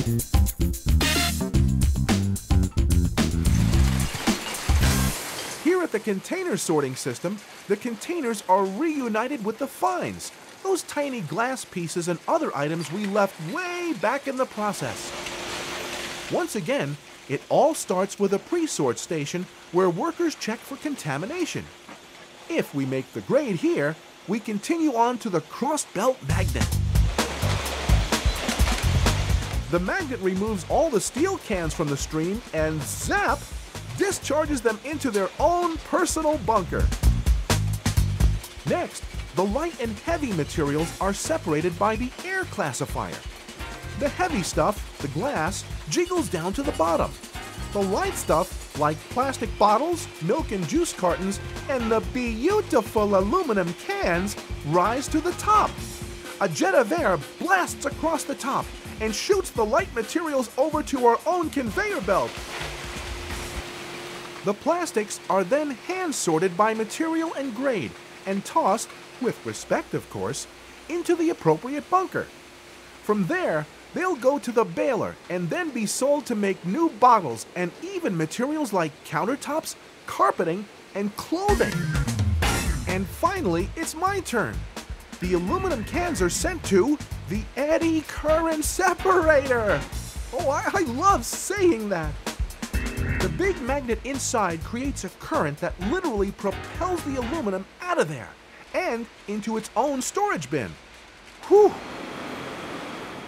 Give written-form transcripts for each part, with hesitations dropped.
Here at the container sorting system, the containers are reunited with the fines, those tiny glass pieces and other items we left way back in the process. Once again, it all starts with a pre-sort station where workers check for contamination. If we make the grade here, we continue on to the cross-belt magnet. The magnet removes all the steel cans from the stream and zap! Discharges them into their own personal bunker. Next, the light and heavy materials are separated by the air classifier. The heavy stuff, the glass, jiggles down to the bottom. The light stuff, like plastic bottles, milk and juice cartons, and the beautiful aluminum cans, rise to the top. A jet of air blasts across the top and shoots the light materials over to our own conveyor belt. The plastics are then hand-sorted by material and grade and tossed, with respect of course, into the appropriate bunker. From there, they'll go to the baler and then be sold to make new bottles and even materials like countertops, carpeting, and clothing. And finally, it's my turn. The aluminum cans are sent to the eddy current separator. Oh, I love saying that. The big magnet inside creates a current that literally propels the aluminum out of there and into its own storage bin. Whew!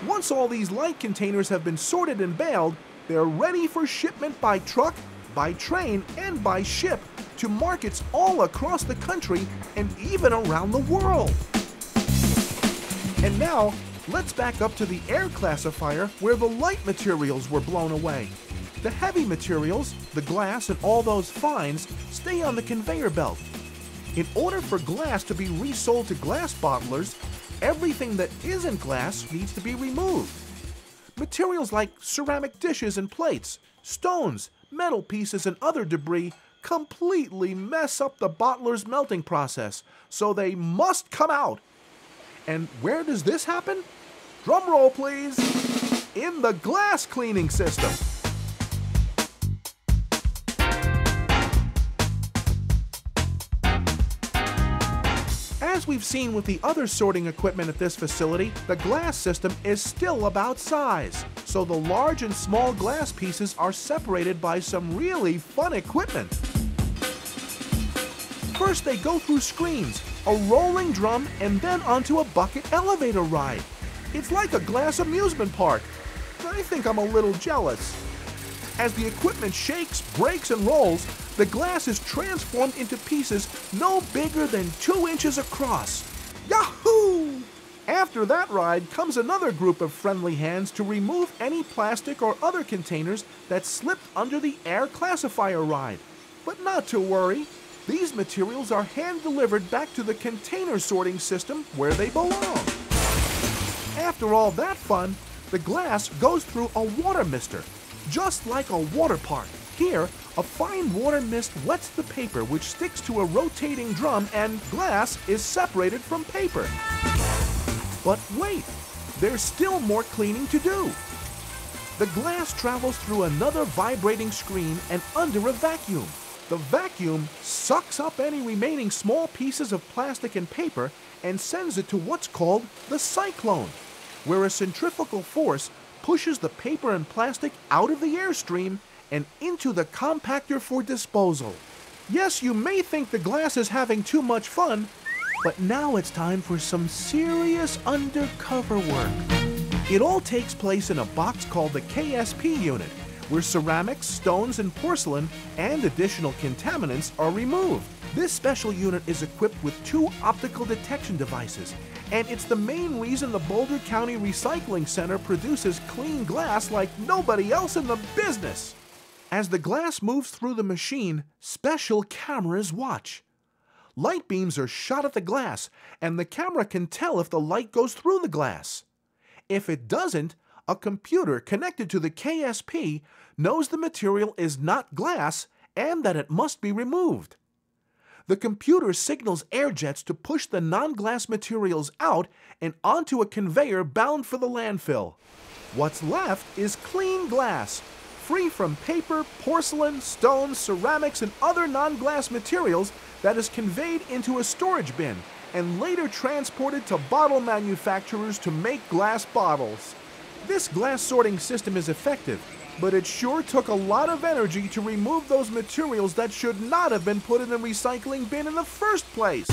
Once all these light containers have been sorted and baled, they're ready for shipment by truck, by train, and by ship to markets all across the country and even around the world. And now, let's back up to the air classifier where the light materials were blown away. The heavy materials, the glass and all those fines, stay on the conveyor belt. In order for glass to be resold to glass bottlers, everything that isn't glass needs to be removed. Materials like ceramic dishes and plates, stones, metal pieces and other debris completely mess up the bottler's melting process, so they must come out. And where does this happen? Drum roll, please. In the glass cleaning system. As we've seen with the other sorting equipment at this facility, the glass system is still about size. So the large and small glass pieces are separated by some really fun equipment. First they go through screens, a rolling drum, and then onto a bucket elevator ride. It's like a glass amusement park. I think I'm a little jealous. As the equipment shakes, breaks, and rolls, the glass is transformed into pieces no bigger than 2 inches across. Yahoo! After that ride comes another group of friendly hands to remove any plastic or other containers that slipped under the air classifier ride. But not to worry, these materials are hand-delivered back to the container sorting system where they belong. After all that fun, the glass goes through a water mister, just like a water park. Here, a fine water mist wets the paper which sticks to a rotating drum and glass is separated from paper. But wait, there's still more cleaning to do. The glass travels through another vibrating screen and under a vacuum. The vacuum sucks up any remaining small pieces of plastic and paper and sends it to what's called the cyclone, where a centrifugal force pushes the paper and plastic out of the airstream and into the compactor for disposal. Yes, you may think the glass is having too much fun, but now it's time for some serious undercover work. It all takes place in a box called the KSP unit, where ceramics, stones, and porcelain and additional contaminants are removed. This special unit is equipped with 2 optical detection devices, and it's the main reason the Boulder County Recycling Center produces clean glass like nobody else in the business. As the glass moves through the machine, special cameras watch. Light beams are shot at the glass, and the camera can tell if the light goes through the glass. If it doesn't, a computer connected to the KSP knows the material is not glass and that it must be removed. The computer signals air jets to push the non-glass materials out and onto a conveyor bound for the landfill. What's left is clean glass, free from paper, porcelain, stones, ceramics, and other non-glass materials that is conveyed into a storage bin and later transported to bottle manufacturers to make glass bottles. This glass sorting system is effective, but it sure took a lot of energy to remove those materials that should not have been put in the recycling bin in the first place.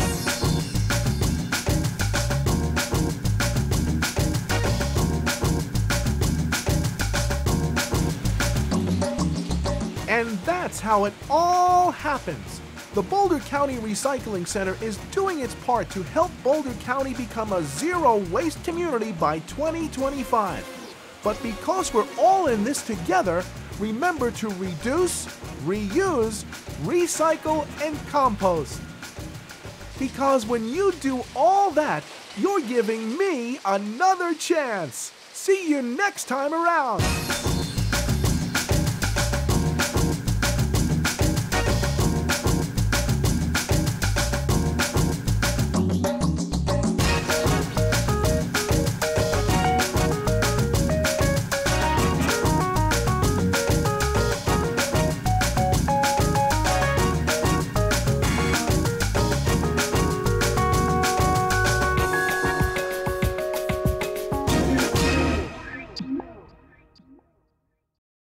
And that's how it all happens. The Boulder County Recycling Center is doing its part to help Boulder County become a zero-waste community by 2025. But because we're all in this together, remember to reduce, reuse, recycle, and compost. Because when you do all that, you're giving me another chance. See you next time around.